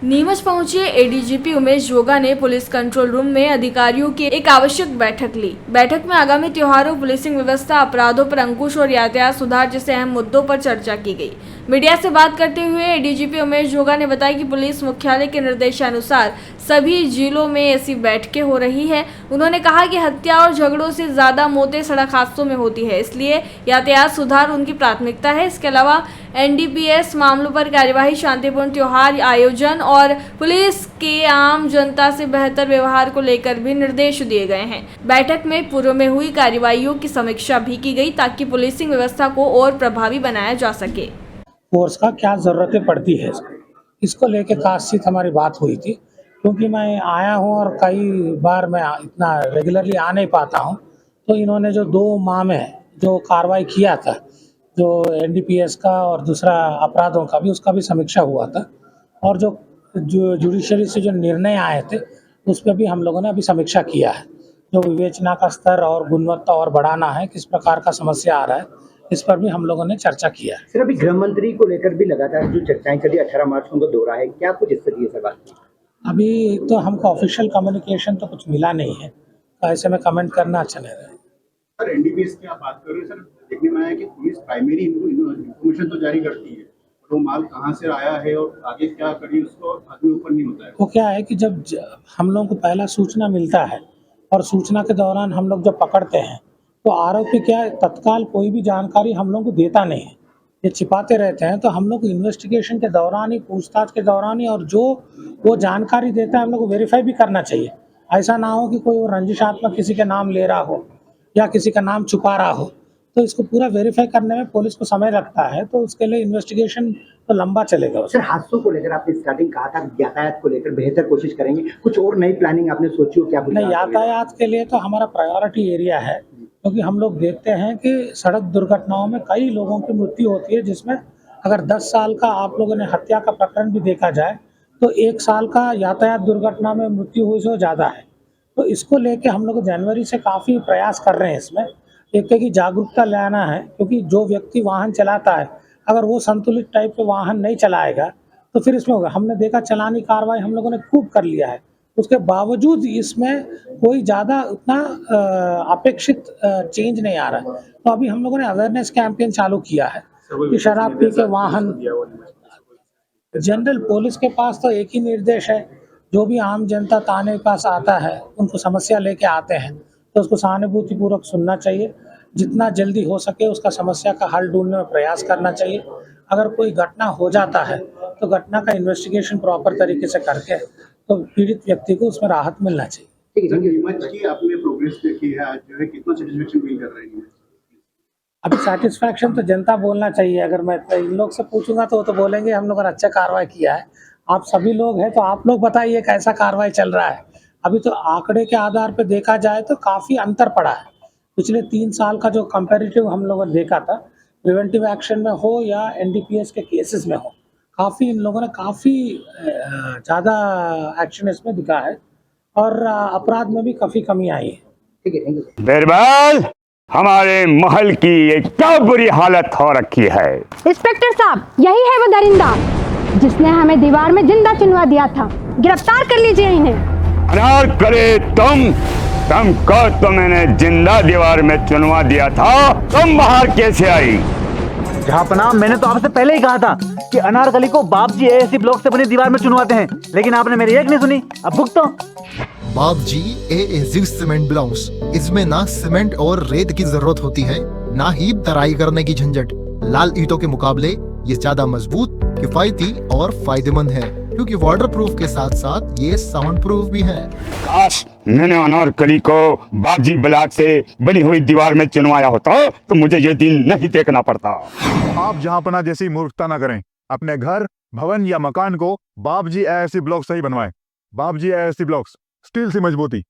नीमच पहुंचे एडीजीपी उमेश जोगा ने police control room में अधिकारियों की एक आवश्यक बैठक ली। बैठक में आगामी त्योहारों, पुलिसिंग व्यवस्था, अपराधों पर अंकुश और यातायात सुधार जैसे अहम मुद्दों पर चर्चा की गई। मीडिया से बात करते हुए एडीजीपी उमेश जोगा ने बताया कि पुलिस मुख्यालय के निर्देशानुसार सभी जिलों में ऐसी बैठकें हो रही है। उन्होंने कहा कि हत्या और झगड़ों से ज्यादा मौतें सड़क हादसों में होती है, इसलिए यातायात सुधार उनकी प्राथमिकता है। इसके अलावा एनडीपीएस मामलों पर कार्यवाही, शांतिपूर्ण त्योहार आयोजन और पुलिस के आम जनता से बेहतर व्यवहार को लेकर भी निर्देश दिए गए हैं। बैठक में पूर्व में हुई कार्यवाहियों की समीक्षा भी की गई ताकि पुलिसिंग व्यवस्था को और प्रभावी बनाया जा सके। फोर्स का क्या ज़रूरतें पड़ती है, इसको लेके काफ़ी हमारी बात हुई थी। क्योंकि मैं आया हूँ और कई बार मैं इतना रेगुलरली आ नहीं पाता हूँ, तो इन्होंने जो 2 माह में जो कार्रवाई किया था, जो एनडीपीएस का और दूसरा अपराधों का भी, उसका भी समीक्षा हुआ था। और जो जुडिशरी से जो निर्णय आए थे, उस पे भी हम लोगों ने अभी समीक्षा किया है। जो विवेचना का स्तर और गुणवत्ता और बढ़ाना है, किस प्रकार का समस्या आ रहा है, इस पर भी हम लोगों ने चर्चा किया है। सर, अभी गृह मंत्री को लेकर भी लगातार जो चर्चाएं चली, 18 मार्च को उनको दौरा है, क्या कुछ इस तरीके से बात की? अभी तो हमको ऑफिशियल कम्युनिकेशन तो कुछ मिला नहीं है, तो ऐसे में कमेंट करना अच्छा नहीं रहेगा। सर, एनडीपीएस की आप बात कर रहे हैं सर, देखने में आया कि पुलिस प्राइमरी इन्फॉर्मेशन तो जारी करती है, और वो माल कहाँ से आया है और आगे क्या करी उसको आदमी ऊपर नहीं होता है। वो क्या है कि जब हम लोगों को पहला सूचना मिलता है और सूचना के दौरान हम लोग जब पकड़ते हैं, तो आरोपी क्या है, तत्काल कोई भी जानकारी हम लोग को देता नहीं है, ये छिपाते रहते हैं। तो हम लोग इन्वेस्टिगेशन के दौरान ही, पूछताछ के दौरान ही, और जो वो जानकारी देता है हम लोग को वेरीफाई भी करना चाहिए। ऐसा ना हो कि कोई वो रंजिशात्मक किसी के नाम ले रहा हो या किसी का नाम छुपा रहा हो। तो इसको पूरा वेरीफाई करने में पुलिस को समय लगता है, तो उसके लिए इन्वेस्टिगेशन तो लंबा चलेगा। सर, हादसों को लेकर आपने स्टार्टिंग कहा था यातायात को लेकर बेहतर कोशिश करेंगे, कुछ और नई प्लानिंग आपने सोची हो क्या? नहीं, यातायात के लिए तो हमारा प्रायोरिटी एरिया है, क्योंकि हम लोग देखते हैं कि सड़क दुर्घटनाओं में कई लोगों की मृत्यु होती है, जिसमें अगर 10 साल का आप लोगों ने हत्या का प्रकरण भी देखा जाए, तो 1 साल का यातायात दुर्घटना में मृत्यु हुई से ज़्यादा है। तो इसको लेके हम लोग जनवरी से काफ़ी प्रयास कर रहे हैं। इसमें एक है कि जागरूकता लाना है, क्योंकि जो व्यक्ति वाहन चलाता है, अगर वो संतुलित टाइप के वाहन नहीं चलाएगा तो फिर इसमें होगा। हमने देखा चलानी कार्रवाई हम लोगों ने खूब कर लिया है, उसके बावजूद इसमें कोई ज़्यादा उतना अपेक्षित चेंज नहीं आ रहा है। तो अभी हम लोगों ने अवेयरनेस कैंपेन चालू किया है कि शराब पी के वाहन, जनरल पुलिस के पास तो एक ही निर्देश है, जो भी आम जनता थाने के पास आता है, उनको समस्या लेके आते हैं, तो उसको सहानुभूतिपूर्वक सुनना चाहिए। जितना जल्दी हो सके उसका समस्या का हल ढूंढने में प्रयास करना चाहिए। अगर कोई घटना हो जाता है तो घटना का इन्वेस्टिगेशन प्रॉपर तरीके से करके तो पीड़ित व्यक्ति को उसमें राहत मिलना चाहिए। ठीक है, नीमच की आपने प्रोग्रेस देखी है, आज जो है कितना सेटिस्फेक्शन फील कर रहे हैं? अभी सेटिस्फैक्शन तो जनता बोलना चाहिए। अगर मैं इन लोग से पूछूंगा तो वो तो बोलेंगे हम लोगों ने अच्छा कार्रवाई किया है। आप सभी लोग हैं तो आप लोग बताइए कैसा कार्रवाई चल रहा है। अभी तो आंकड़े के आधार पर देखा जाए तो काफ़ी अंतर पड़ा है। पिछले 3 साल का जो कंपैरेटिव हम लोगों ने देखा था, प्रिवेंटिव एक्शन में हो या एनडीपीएस के केसेस में हो, काफ़ी इन लोगों ने काफ़ी ज़्यादा एक्शन इसमें दिखा है और अपराध में भी काफ़ी कमी आई है। ठीक है, थैंक यू। बिरबल, हमारे महल की ये क्या बुरी हालत हो रखी है। इंस्पेक्टर साहब, यही है वो दरिंदा जिसने हमें दीवार में जिंदा चुनवा दिया था। गिरफ्तार कर लीजिए इन्हें। अनार करे तुमको तो मैंने जिंदा दीवार में चुनवा दिया था, तुम बाहर कैसे आई? जहांपनाह, मैंने तो आपसे पहले ही कहा था कि अनारकली को बाप जी एएससी ब्लॉक से बनी दीवार में चुनवाते हैं, लेकिन आपने मेरी एक नहीं सुनी। अब भुगतो। बाप जी एएससी सीमेंट ब्लॉक्स, इसमें ना सीमेंट और रेत की जरूरत होती है, ना ही तराई करने की झंझट। लाल ईंटों के मुकाबले ये ज्यादा मजबूत, किफायती और फायदेमंद है, क्योंकि वाटर प्रूफ के साथ साथ ये साउंड प्रूफ भी है। काश मैंने अनारकली को बाजी ब्लॉक से बनी हुई दीवार में चुनवाया होता तो मुझे ये दिन नहीं देखना पड़ता। आप जहांपना जैसी मूर्खता न करें। अपने घर, भवन या मकान को बाप जी एएससी ब्लॉक से ही बनवाएं। बाप जी एएससी ब्लॉक्स, स्टील से मजबूती।